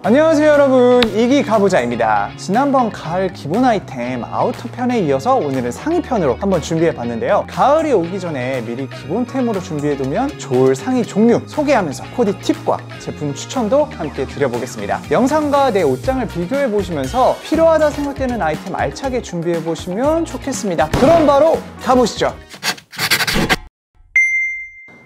안녕하세요 여러분, 이기가보자입니다. 지난번 가을 기본 아이템 아우터 편에 이어서 오늘은 상의 편으로 한번 준비해봤는데요. 가을이 오기 전에 미리 기본템으로 준비해두면 좋을 상의 종류 소개하면서 코디 팁과 제품 추천도 함께 드려보겠습니다. 영상과 내 옷장을 비교해보시면서 필요하다 생각되는 아이템 알차게 준비해보시면 좋겠습니다. 그럼 바로 가보시죠.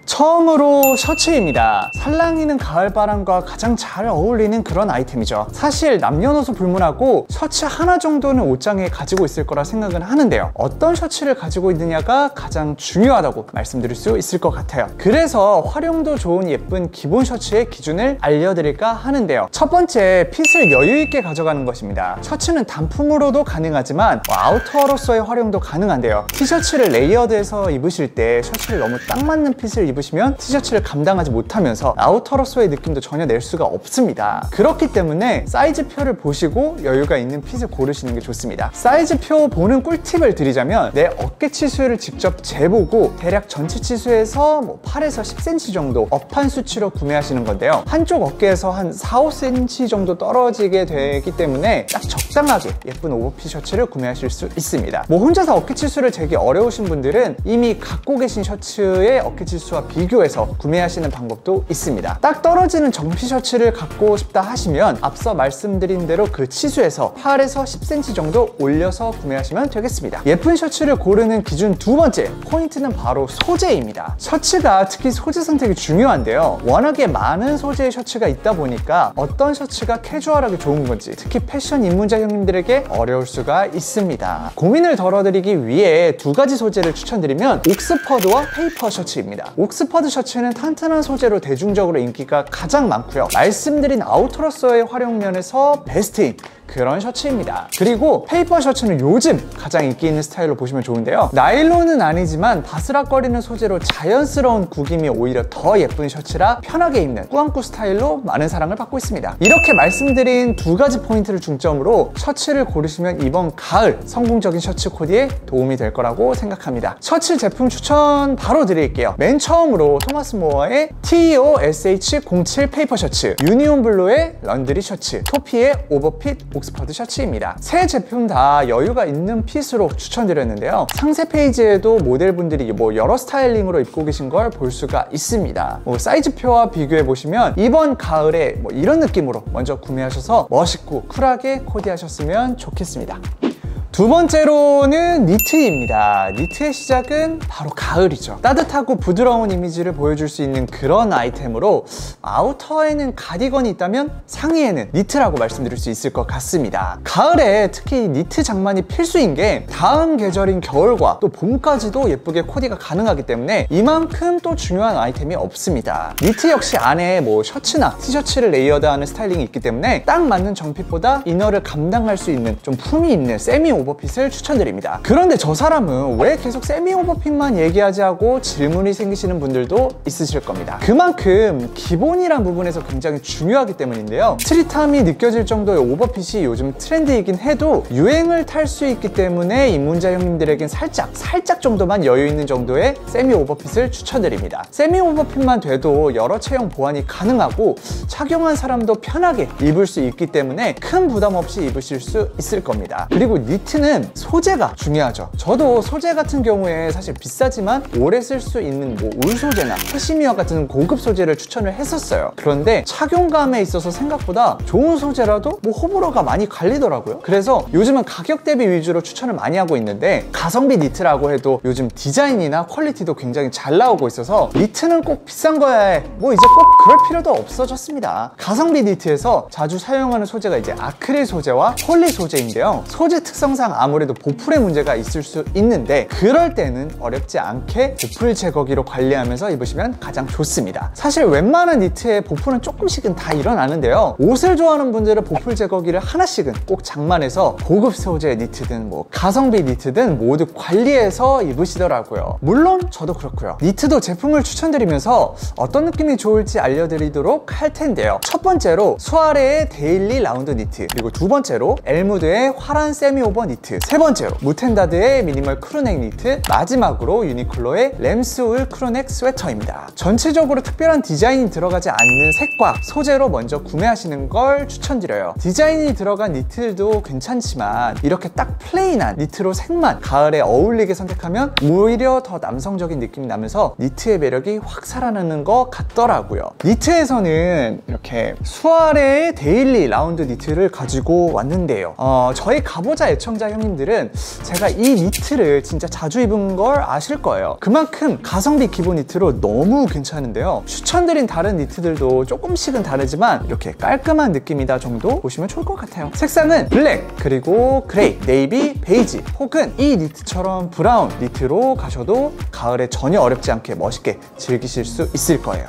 처음으로 셔츠입니다. 살랑이는 가을바람과 가장 잘 어울리는 그런 아이템이죠. 사실 남녀노소 불문하고 셔츠 하나 정도는 옷장에 가지고 있을 거라 생각은 하는데요. 어떤 셔츠를 가지고 있느냐가 가장 중요하다고 말씀드릴 수 있을 것 같아요. 그래서 활용도 좋은 예쁜 기본 셔츠의 기준을 알려드릴까 하는데요. 첫 번째, 핏을 여유있게 가져가는 것입니다. 셔츠는 단품으로도 가능하지만 아우터로서의 활용도 가능한데요. 티셔츠를 레이어드해서 입으실 때 셔츠를 너무 딱 맞는 핏을 입으시면 티셔츠를 감당하지 못하면서 아우터로서의 느낌도 전혀 낼 수가 없습니다. 그렇기 때문에 사이즈표를 보시고 여유가 있는 핏을 고르시는 게 좋습니다. 사이즈표 보는 꿀팁을 드리자면 내 어깨 치수를 직접 재보고 대략 전체 치수에서 8에서 10cm 정도 업한 수치로 구매하시는 건데요. 한쪽 어깨에서 한 4, 5cm 정도 떨어지게 되기 때문에 딱 적당하게 예쁜 오버핏 셔츠를 구매하실 수 있습니다. 혼자서 어깨 치수를 재기 어려우신 분들은 이미 갖고 계신 셔츠의 어깨 치수와 비교해서 구매하시는 방법도 있습니다. 딱 떨어지는 정피 셔츠를 갖고 싶다 하시면 앞서 말씀드린 대로 그 치수에서 8에서 10cm 정도 올려서 구매하시면 되겠습니다. 예쁜 셔츠를 고르는 기준 두 번째, 포인트는 바로 소재입니다. 셔츠가 특히 소재 선택이 중요한데요. 워낙에 많은 소재의 셔츠가 있다 보니까 어떤 셔츠가 캐주얼하게 좋은 건지 특히 패션 입문자 형님들에게 어려울 수가 있습니다. 고민을 덜어드리기 위해 두 가지 소재를 추천드리면 옥스퍼드와 페이퍼 셔츠입니다. 옥스퍼드 셔츠는 탄탄한 소재로 대중적으로 인기가 가장 많고요. 말씀드린 아우터로서의 활용면에서 베스트인 그런 셔츠입니다. 그리고 페이퍼 셔츠는 요즘 가장 인기 있는 스타일로 보시면 좋은데요. 나일론은 아니지만 바스락거리는 소재로 자연스러운 구김이 오히려 더 예쁜 셔츠라 편하게 입는 꾸안꾸 스타일로 많은 사랑을 받고 있습니다. 이렇게 말씀드린 두 가지 포인트를 중점으로 셔츠를 고르시면 이번 가을 성공적인 셔츠 코디에 도움이 될 거라고 생각합니다. 셔츠 제품 추천 바로 드릴게요. 맨 처음으로 토마스 모어의 TEOSH07 페이퍼 셔츠, 유니온 블루의 런드리 셔츠, 토피의 오버핏 옥스퍼드 셔츠입니다. 세 제품 다 여유가 있는 핏으로 추천드렸는데요. 상세 페이지에도 모델분들이 여러 스타일링으로 입고 계신 걸 볼 수가 있습니다. 사이즈표와 비교해 보시면 이번 가을에 이런 느낌으로 먼저 구매하셔서 멋있고 쿨하게 코디하셨으면 좋겠습니다. 두 번째로는 니트입니다. 니트의 시작은 바로 가을이죠. 따뜻하고 부드러운 이미지를 보여줄 수 있는 그런 아이템으로 아우터에는 가디건이 있다면 상의에는 니트라고 말씀드릴 수 있을 것 같습니다. 가을에 특히 니트 장만이 필수인 게 다음 계절인 겨울과 또 봄까지도 예쁘게 코디가 가능하기 때문에 이만큼 또 중요한 아이템이 없습니다. 니트 역시 안에 셔츠나 티셔츠를 레이어드하는 스타일링이 있기 때문에 딱 맞는 정핏보다 이너를 감당할 수 있는 좀 품이 있는 세미 오버핏을 추천드립니다. 그런데 저 사람은 왜 계속 세미 오버핏만 얘기하지 하고 질문이 생기시는 분들도 있으실 겁니다. 그만큼 기본이란 부분에서 굉장히 중요하기 때문인데요. 스트릿함이 느껴질 정도의 오버핏이 요즘 트렌드이긴 해도 유행을 탈 수 있기 때문에 입문자 형님들에겐 살짝 정도만 여유 있는 정도의 세미 오버핏을 추천드립니다. 세미 오버핏만 돼도 여러 체형 보완이 가능하고 착용한 사람도 편하게 입을 수 있기 때문에 큰 부담 없이 입으실 수 있을 겁니다. 그리고 니트는 소재가 중요하죠. 저도 소재 같은 경우에 사실 비싸지만 오래 쓸 수 있는 울 소재나 캐시미어 같은 고급 소재를 추천을 했었어요. 그런데 착용감에 있어서 생각보다 좋은 소재라도 호불호가 많이 갈리더라고요. 그래서 요즘은 가격 대비 위주로 추천을 많이 하고 있는데 가성비 니트라고 해도 요즘 디자인이나 퀄리티도 굉장히 잘 나오고 있어서 니트는 꼭 비싼 거야 해 이제 꼭 그럴 필요도 없어졌습니다. 가성비 니트에서 자주 사용하는 소재가 이제 아크릴 소재와 폴리 소재인데요. 소재 특성상 아무래도 보풀의 문제가 있을 수 있는데 그럴 때는 어렵지 않게 보풀 제거기로 관리하면서 입으시면 가장 좋습니다. 사실 웬만한 니트에 보풀은 조금씩은 다 일어나는데요. 옷을 좋아하는 분들은 보풀 제거기를 하나씩은 꼭 장만해서 고급 소재 니트든 가성비 니트든 모두 관리해서 입으시더라고요. 물론 저도 그렇고요. 니트도 제품을 추천드리면서 어떤 느낌이 좋을지 알려드리도록 할 텐데요. 첫 번째로 수아레의 데일리 라운드 니트, 그리고 두 번째로 엘무드의 화란 세미 오버 니트, 세 번째로 무텐다드의 미니멀 크루넥 니트, 마지막으로 유니클로의 램스울 크루넥 스웨터입니다. 전체적으로 특별한 디자인이 들어가지 않는 색과 소재로 먼저 구매하시는 걸 추천드려요. 디자인이 들어간 니트도 괜찮지만 이렇게 딱 플레인한 니트로 색만 가을에 어울리게 선택하면 오히려 더 남성적인 느낌이 나면서 니트의 매력이 확 살아나는 것 같더라고요. 니트에서는 이렇게 수아레의 데일리 라운드 니트를 가지고 왔는데요. 저희 가보자 애청자 형님들은 제가 이 니트를 진짜 자주 입은 걸 아실 거예요. 그만큼 가성비 기본 니트로 너무 괜찮은데요. 추천드린 다른 니트들도 조금씩은 다르지만 이렇게 깔끔한 느낌이다 정도 보시면 좋을 것 같아요. 색상은 블랙, 그리고 그레이, 네이비, 베이지 혹은 이 니트처럼 브라운 니트로 가셔도 가을에 전혀 어렵지 않게 멋있게 즐기실 수 있을 거예요.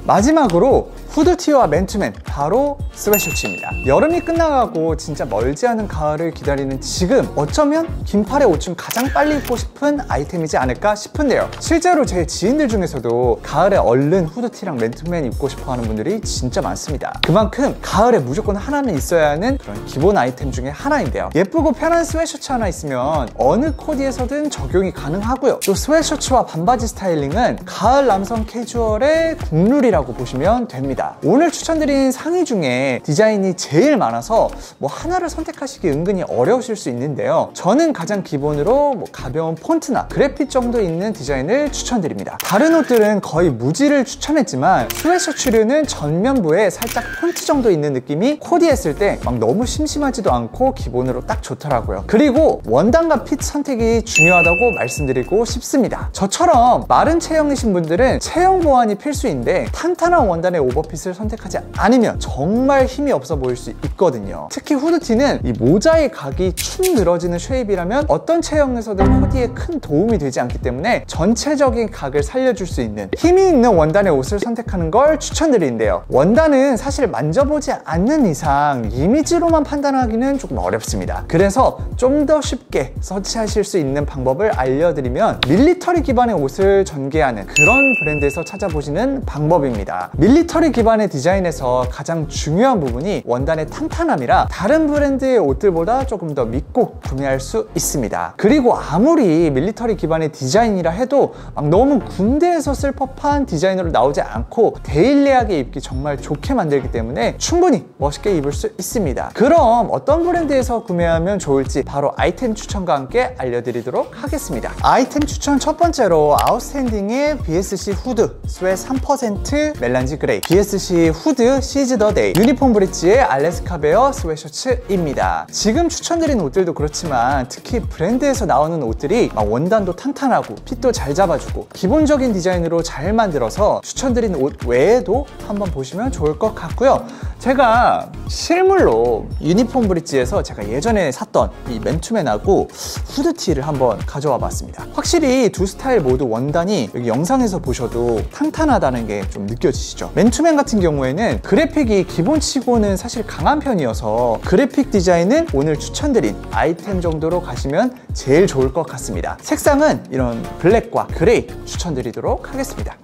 마지막으로 후드티와 맨투맨, 바로 스웨셔츠입니다. 여름이 끝나가고 진짜 멀지 않은 가을을 기다리는 지금 어쩌면 긴팔의 옷 중 가장 빨리 입고 싶은 아이템이지 않을까 싶은데요. 실제로 제 지인들 중에서도 가을에 얼른 후드티랑 맨투맨 입고 싶어 하는 분들이 진짜 많습니다. 그만큼 가을에 무조건 하나는 있어야 하는 그런 기본 아이템 중에 하나인데요. 예쁘고 편한 스웨셔츠 하나 있으면 어느 코디에서든 적용이 가능하고요. 또 스웨셔츠와 반바지 스타일링은 가을 남성 캐주얼의 국룰이라고 보시면 됩니다. 오늘 추천드린 상의 중에 디자인이 제일 많아서 뭐 하나를 선택하시기 은근히 어려우실 수 있는데요. 저는 가장 기본으로 뭐 가벼운 폰트나 그래픽 정도 있는 디자인을 추천드립니다. 다른 옷들은 거의 무지를 추천했지만 스웨셔츠류는 전면부에 살짝 폰트 정도 있는 느낌이 코디했을 때 막 너무 심심하지도 않고 기본으로 딱 좋더라고요. 그리고 원단과 핏 선택이 중요하다고 말씀드리고 싶습니다. 저처럼 마른 체형이신 분들은 체형 보완이 필수인데 탄탄한 원단의 오버핏을 선택하지 않으면 정말 힘이 없어 보일 수 있거든요. 특히 후드티는 이 모자의 각이 축 늘어지는 쉐입이라면 어떤 체형에서든 코디에 큰 도움이 되지 않기 때문에 전체적인 각을 살려줄 수 있는 힘이 있는 원단의 옷을 선택하는 걸 추천드리는데요. 원단은 사실 만져보지 않는 이상 이미지로만 판단하기는 조금 어렵습니다. 그래서 좀 더 쉽게 서치하실 수 있는 방법을 알려드리면 밀리터리 기반의 옷을 전개하는 그런 브랜드에서 찾아보시는 방법입니다. 밀리터리 기반의 디자인에서 가장 중요한 부분이 원단의 탄탄함이라 다른 브랜드의 옷들보다 조금 더 믿고 구매할 수 있습니다. 그리고 아무리 밀리터리 기반의 디자인이라 해도 막 너무 군대에서 쓸 법한 디자인으로 나오지 않고 데일리하게 입기 정말 좋게 만들기 때문에 충분히 멋있게 입을 수 있습니다. 그럼 어떤 브랜드에서 구매하면 좋을지 바로 아이템 추천과 함께 알려드리도록 하겠습니다. 아이템 추천 첫 번째로 아웃스탠딩의 BSC 후드 스웨 3% 멜란지 그레이, BSC 후드 시즈 더 데이, 유니폼 브릿지의 알래스카 베어 스웨셔츠입니다. 지금 추천드린 옷들도 그렇지만 특히 브랜드에서 나오는 옷들이 원단도 탄탄하고 핏도 잘 잡아주고 기본적인 디자인으로 잘 만들어서 추천드린 옷 외에도 한번 보시면 좋을 것 같고요. 제가 실물로 유니폼 브릿지에서 제가 예전에 샀던 이 맨투맨하고 후드티를 한번 가져와 봤습니다. 확실히 두 스타일 모두 원단이 여기 영상에서 보셔도 탄탄하다는 게 좀 느껴지시죠? 맨투맨 같은 경우에는 그래픽이 기본치고는 사실 강한 편이어서 그래픽 디자인은 오늘 추천드린 아이템 정도로 가시면 제일 좋을 것 같습니다. 색상은 이런 블랙과 그레이 추천드리도록 하겠습니다.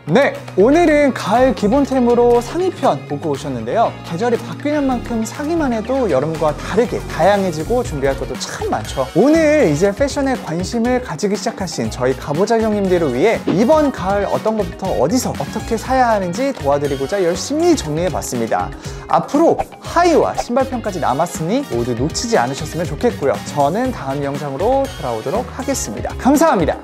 네, 오늘은 가을 기본템으로 상의편 보고 오셨는데요. 계절이 바뀌는 만큼 사기만 해도 여름과 다르게 다양해지고 준비할 것도 참 많죠. 오늘 이제 패션에 관심을 가지기 시작하신 저희 가보자 형님들을 위해 이번 가을 어떤 것부터 어디서 어떻게 사야 하는지 도와드리고자 열심히 정리해봤습니다. 앞으로 하의와 신발편까지 남았으니 모두 놓치지 않으셨으면 좋겠고요. 저는 다음 영상으로 돌아오도록 하겠습니다. 감사합니다.